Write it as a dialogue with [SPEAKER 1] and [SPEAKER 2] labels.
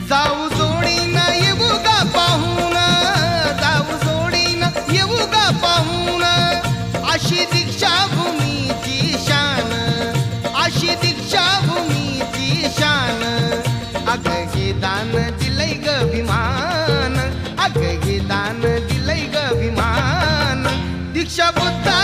[SPEAKER 1] जाऊ जोडीन येऊ गा पाहून, जाऊ जोडीन येऊ गा पाहून, अशी दीक्षाभूमीची शान, अशी दीक्षाभूमीची शान. अग हे दान दिलंय ग विमान, अग हे दान दिलंय ग विमान. दीक्षा बुद्धा